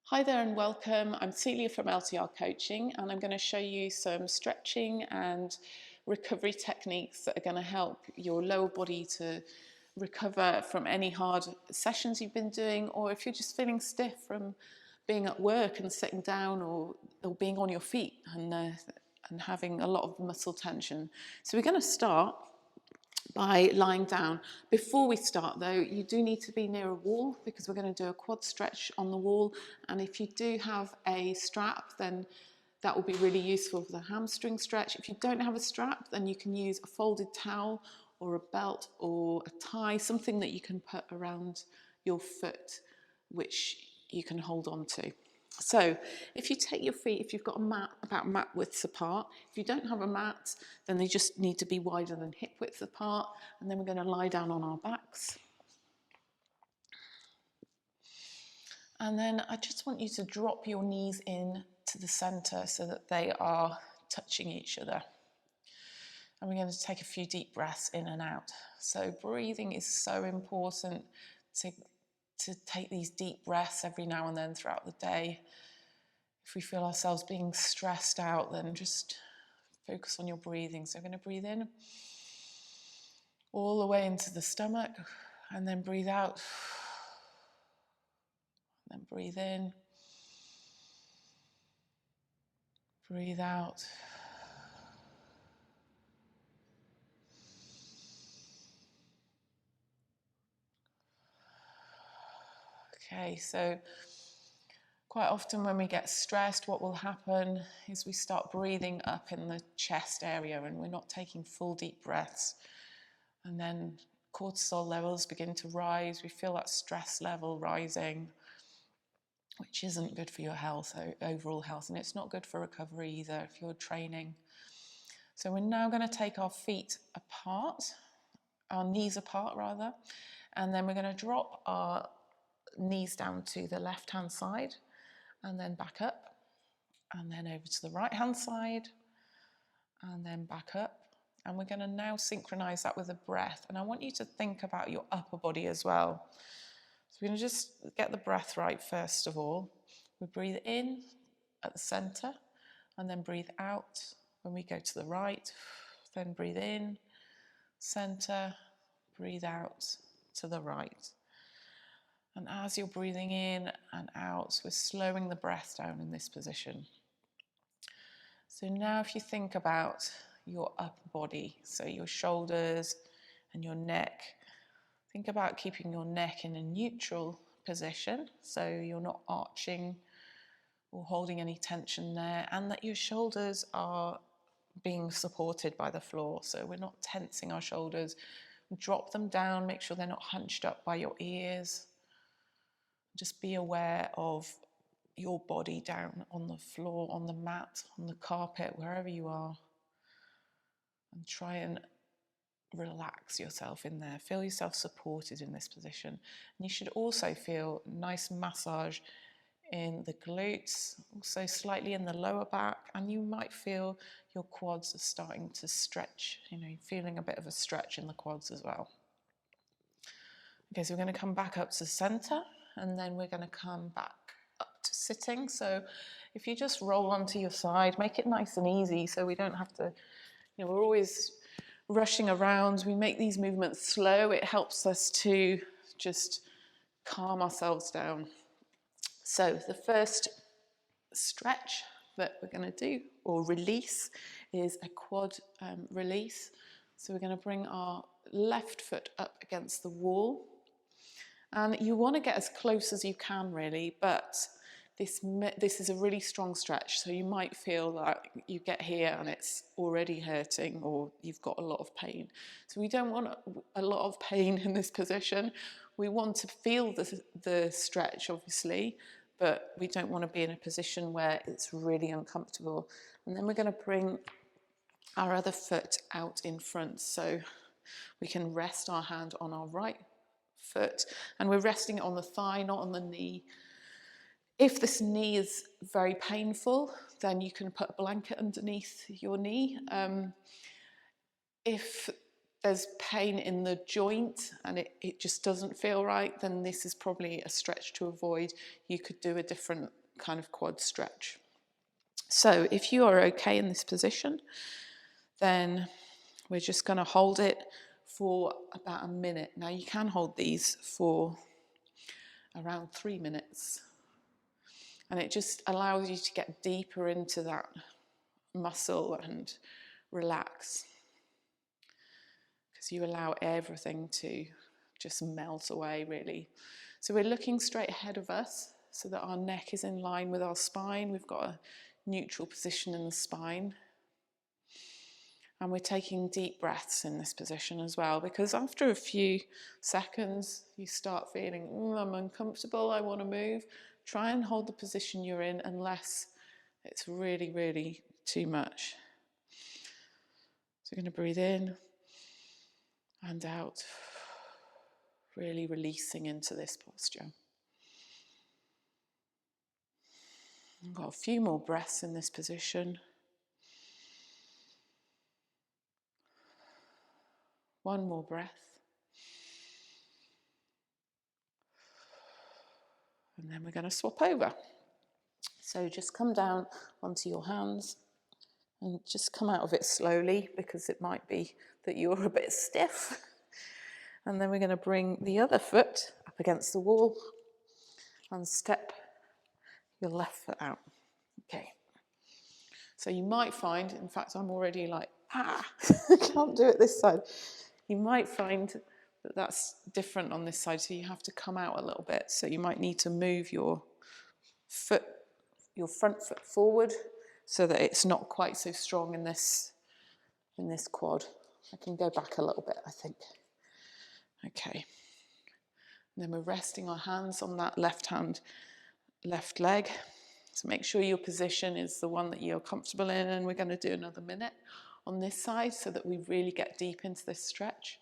Hi there and welcome. I'm Celia from LTR Coaching, and I'm going to show you some stretching and recovery techniques that are going to help your lower body to recover from any hard sessions you've been doing, or if you're just feeling stiff from being at work and sitting down, or being on your feet and having a lot of muscle tension. So we're going to start by lying down. Before we start though, you do need to be near a wall because we're going to do a quad stretch on the wall, and if you do have a strap, then that will be really useful for the hamstring stretch. If you don't have a strap, then you can use a folded towel or a belt or a tie, something that you can put around your foot which you can hold on to. So if you take your feet, if you've got a mat about mat widths apart, if you don't have a mat, then they just need to be wider than hip width apart. And then we're going to lie down on our backs. And then I just want you to drop your knees in to the center so that they are touching each other. And we're going to take a few deep breaths in and out. So breathing is so important to take these deep breaths every now and then throughout the day. If we feel ourselves being stressed out, then just focus on your breathing. So we're going to breathe in all the way into the stomach, and then breathe out. Then breathe in. Breathe out. Okay, so quite often when we get stressed, what will happen is we start breathing up in the chest area and we're not taking full deep breaths. And then cortisol levels begin to rise. We feel that stress level rising, which isn't good for your health, overall health, and it's not good for recovery either if you're training. So we're now going to take our feet apart, our knees apart rather, and then we're going to drop our knees down to the left-hand side and then back up, and then over to the right-hand side and then back up. And we're going to now synchronize that with a breath, and I want you to think about your upper body as well. So we're going to just get the breath right first of all. We breathe in at the center and then breathe out when we go to the right. Then breathe in, center, breathe out to the right. And as you're breathing in and out, we're slowing the breath down in this position. So now if you think about your upper body, so your shoulders and your neck, think about keeping your neck in a neutral position, so you're not arching or holding any tension there, and that your shoulders are being supported by the floor, so we're not tensing our shoulders. Drop them down, make sure they're not hunched up by your ears. Just be aware of your body down on the floor, on the mat, on the carpet, wherever you are, and try and relax yourself in there. Feel yourself supported in this position. And you should also feel nice massage in the glutes, also slightly in the lower back, and you might feel your quads are starting to stretch, feeling a bit of a stretch in the quads as well. Okay, so we're going to come back up to center, and then we're going to come back up to sitting. So if you just roll onto your side, make it nice and easy so we don't have to, we're always rushing around. We make these movements slow. It helps us to just calm ourselves down. So the first stretch that we're going to do, or release, is a quad release. So we're going to bring our left foot up against the wall. And you want to get as close as you can, really, but this is a really strong stretch, so you might feel like you get here and it's already hurting, or you've got a lot of pain. So we don't want a lot of pain in this position. We want to feel the stretch, obviously, but we don't want to be in a position where it's really uncomfortable. And then we're going to bring our other foot out in front, so we can rest our hand on our right foot, and we're resting it on the thigh, not on the knee. If this knee is very painful, then you can put a blanket underneath your knee. If there's pain in the joint and it just doesn't feel right, then this is probably a stretch to avoid. You could do a different kind of quad stretch. So if you are okay in this position, then we're just going to hold it for about a minute. Now you can hold these for around 3 minutes, and it just allows you to get deeper into that muscle and relax, because you allow everything to just melt away, really. So we're looking straight ahead of us so that our neck is in line with our spine. We've got a neutral position in the spine. And we're taking deep breaths in this position as well, because after a few seconds, you start feeling, I'm uncomfortable, I want to move. Try and hold the position you're in unless it's really, really too much. So we're going to breathe in and out, really releasing into this posture. I've got a few more breaths in this position. One more breath. And then we're going to swap over. So just come down onto your hands and just come out of it slowly, because it might be that you're a bit stiff. And then we're going to bring the other foot up against the wall and step your left foot out. Okay. So you might find, in fact, I'm already like, I can't do it this side. You might find that that's different on this side, so you have to come out a little bit. So you might need to move your foot, your front foot forward, so that it's not quite so strong in this quad. I can go back a little bit, I think. Okay. And then we're resting our hands on that left leg. So make sure your position is the one that you're comfortable in, and we're going to do another minute on this side so that we really get deep into this stretch.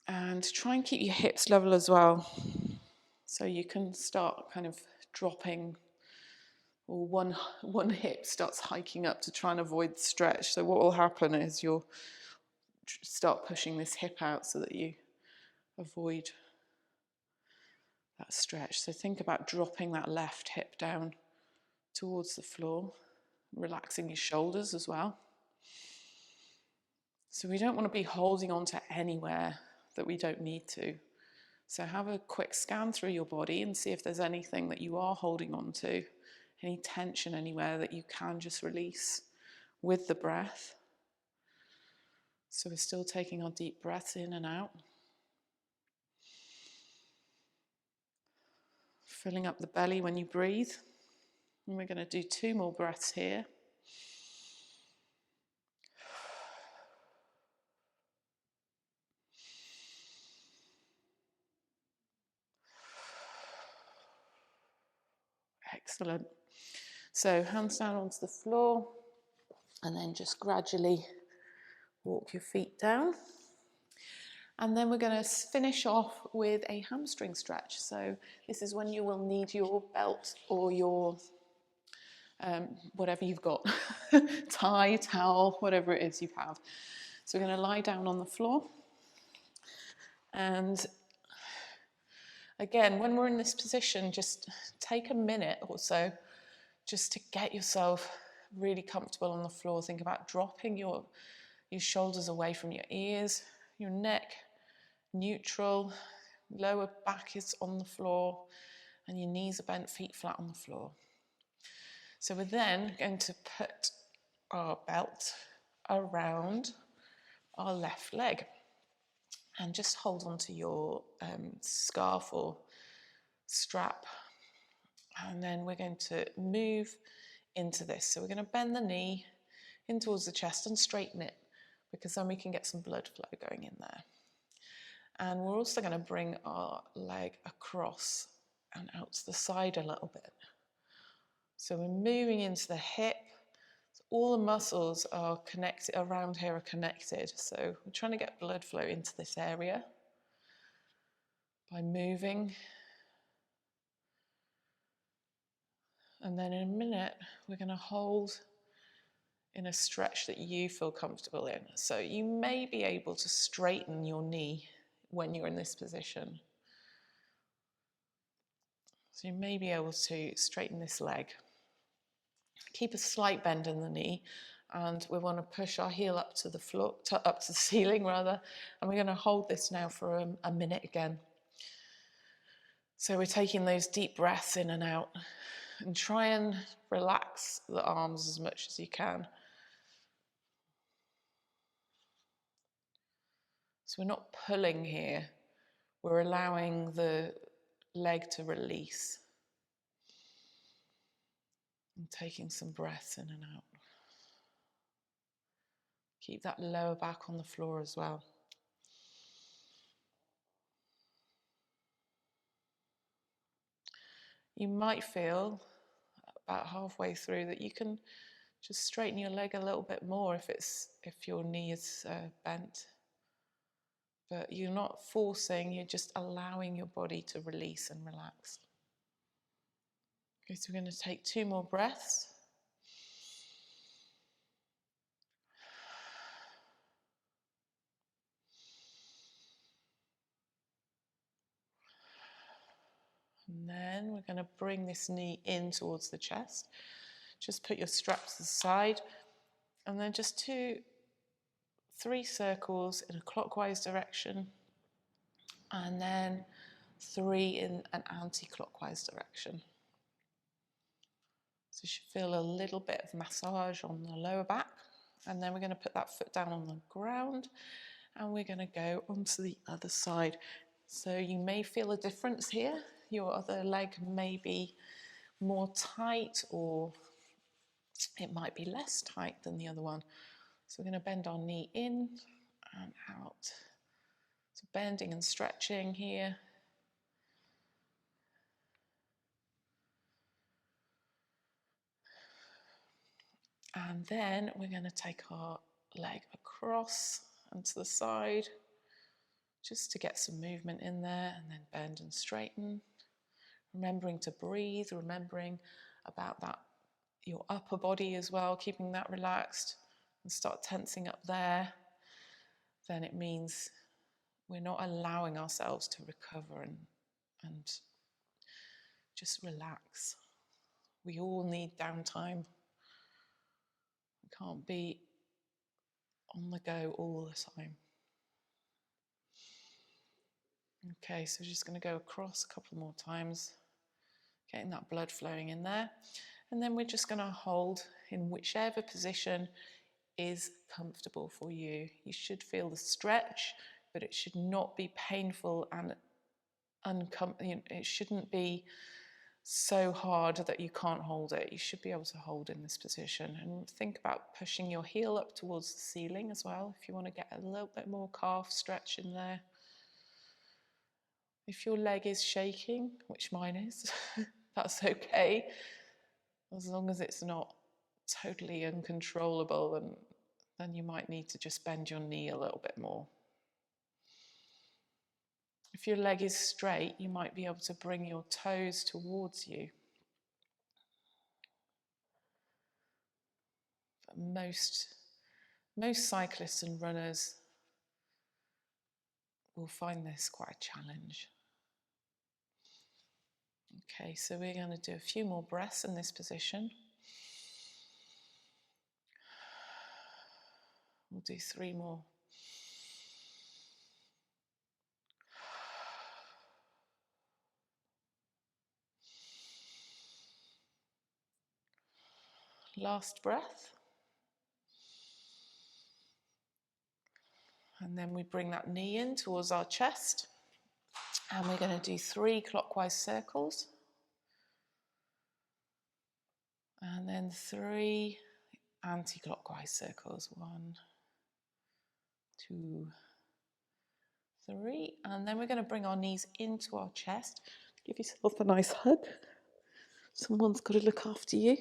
And try and keep your hips level as well. So you can start kind of dropping, or one hip starts hiking up to try and avoid the stretch. So what will happen is you'll start pushing this hip out so that you avoid that stretch. So think about dropping that left hip down towards the floor, relaxing your shoulders as well. So we don't want to be holding on to anywhere that we don't need to. So have a quick scan through your body and see if there's anything that you are holding on to, any tension anywhere that you can just release with the breath. So we're still taking our deep breaths in and out. Filling up the belly when you breathe. And we're going to do 2 more breaths here. Excellent. So hands down onto the floor, and then just gradually walk your feet down. And then we're going to finish off with a hamstring stretch. So this is when you will need your belt or your whatever you've got, tie, towel, whatever it is you have. So we're going to lie down on the floor. And again, when we're in this position, just take a minute or so just to get yourself really comfortable on the floor. Think about dropping your shoulders away from your ears, your neck neutral, lower back is on the floor, and your knees are bent, feet flat on the floor. So we're then going to put our belt around our left leg and just hold onto your scarf or strap. And then we're going to move into this. So we're going to bend the knee in towards the chest and straighten it, because then we can get some blood flow going in there. And we're also going to bring our leg across and out to the side a little bit. So we're moving into the hip. So all the muscles are connected, around here are connected. So we're trying to get blood flow into this area by moving. And then in a minute, we're going to hold in a stretch that you feel comfortable in. So you may be able to straighten your knee when you're in this position. So you may be able to straighten this leg. Keep a slight bend in the knee, and we want to push our heel up to the floor, up to the ceiling rather, and we're going to hold this now for a minute again. So we're taking those deep breaths in and out, and try and relax the arms as much as you can. So we're not pulling here, we're allowing the leg to release. And taking some breaths in and out. Keep that lower back on the floor as well. You might feel about halfway through that you can just straighten your leg a little bit more if your knee is bent. But you're not forcing, you're just allowing your body to release and relax. Okay, so we're going to take 2 more breaths. And then we're going to bring this knee in towards the chest. Just put your straps aside, and then just 3 circles in a clockwise direction, and then 3 in an anti-clockwise direction. So you should feel a little bit of massage on the lower back, and then we're going to put that foot down on the ground, and we're going to go onto the other side. So you may feel a difference here. Your other leg may be more tight, or it might be less tight than the other one. So we're going to bend our knee in and out. So bending and stretching here. And then we're going to take our leg across and to the side, just to get some movement in there, and then bend and straighten. Remembering to breathe, remembering about that, your upper body as well, keeping that relaxed, and start tensing up there. Then it means we're not allowing ourselves to recover and just relax. We all need downtime. We can't be on the go all the time. Okay, so we're just going to go across a couple more times, getting that blood flowing in there. And then we're just going to hold in whichever position is comfortable for you. You should feel the stretch, but it should not be painful and uncomfortable. It shouldn't be so hard that you can't hold it. You should be able to hold in this position. And think about pushing your heel up towards the ceiling as well, if you want to get a little bit more calf stretch in there. If your leg is shaking, which mine is, that's okay, as long as it's not totally uncontrollable, and then you might need to just bend your knee a little bit more. If your leg is straight, you might be able to bring your toes towards you. But most cyclists and runners will find this quite a challenge. Okay, so we're going to do a few more breaths in this position. We'll do 3 more. Last breath. And then we bring that knee in towards our chest. And we're going to do 3 clockwise circles. And then 3 anti-clockwise circles. 1, 2, 3. And then we're going to bring our knees into our chest. Give yourself a nice hug. Someone's got to look after you. You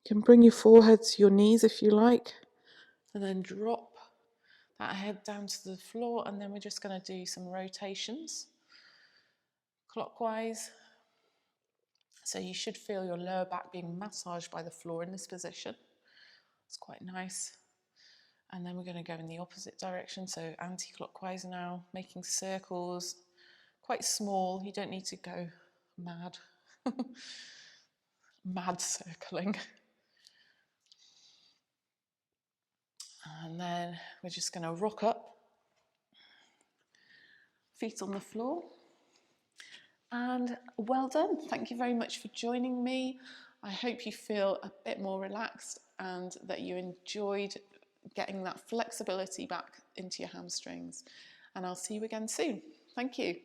can bring your forehead to your knees if you like. And then drop that head down to the floor. And then we're just going to do some rotations. Clockwise. So you should feel your lower back being massaged by the floor in this position. It's quite nice. And then we're going to go in the opposite direction, so anti-clockwise now, making circles, quite small. You don't need to go mad, mad circling. And then we're just going to rock up, feet on the floor. And well done. Thank you very much for joining me. I hope you feel a bit more relaxed and that you enjoyed getting that flexibility back into your hamstrings. And I'll see you again soon. Thank you.